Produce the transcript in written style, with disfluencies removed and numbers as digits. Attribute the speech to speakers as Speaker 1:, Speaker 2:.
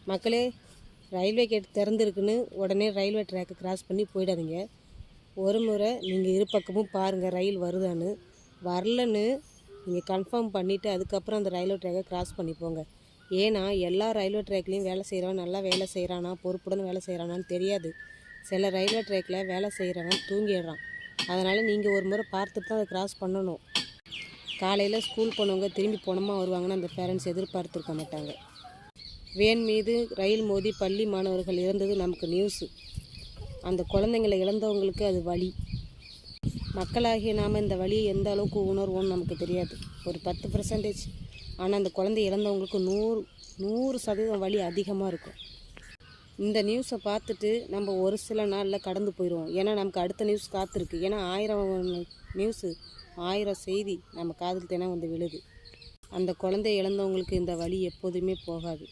Speaker 1: மக்களே, railway gate திறந்துருக்குன்னு உடனே railway ட்ராக்கை கிராஸ் பண்ணி போயிடாதீங்க. ஒரு முறை நீங்கள் இரு பக்கமும் பாருங்கள் ரயில் வருதான்னு. வரலன்னு நீங்கள் கன்ஃபார்ம் பண்ணிவிட்டு அதுக்கப்புறம் அந்த ரயில்வே ட்ராக்கை கிராஸ் பண்ணி போங்க. ஏன்னா எல்லா ரயில்வே ட்ராக்லேயும் வேலை செய்கிறவன் நல்லா வேலை செய்கிறானா, பொறுப்புடன் வேலை செய்கிறானான்னு தெரியாது. சில ரயில்வே ட்ராக்கில் வேலை செய்கிறவன் தூங்கிடுறான். அதனால் நீங்கள் ஒரு முறை பார்த்துட்டு தான் அதை கிராஸ் பண்ணணும். காலையில் ஸ்கூல் போனவங்க திரும்பி போனோமா வருவாங்கன்னு அந்த பேரண்ட்ஸ் எதிர்பார்த்துருக்க மாட்டாங்க. வேன் மீது ரயில் மோதி பள்ளி மாணவர்கள் இறந்தது நமக்கு நியூஸு. அந்த குழந்தைங்களை இழந்தவங்களுக்கு அது வலி. மக்களாகிய நாம் இந்த வலியை எந்த அளவுக்கு உணர்வோன்னு நமக்கு தெரியாது. ஒரு 10%. ஆனால் அந்த குழந்தை இழந்தவங்களுக்கு 100% வலி அதிகமாக இருக்கும். இந்த நியூஸை பார்த்துட்டு நம்ம ஒரு சில நாளில் கடந்து போயிடுவோம். ஏன்னா நமக்கு அடுத்த நியூஸ் காத்திருக்கு. ஏன்னா 1000 நியூஸு 1000 செய்தி நம்ம காதில் தினம் வந்து விழுது. அந்த குழந்தை இழந்தவங்களுக்கு இந்த வலி எப்போதுமே போகாது.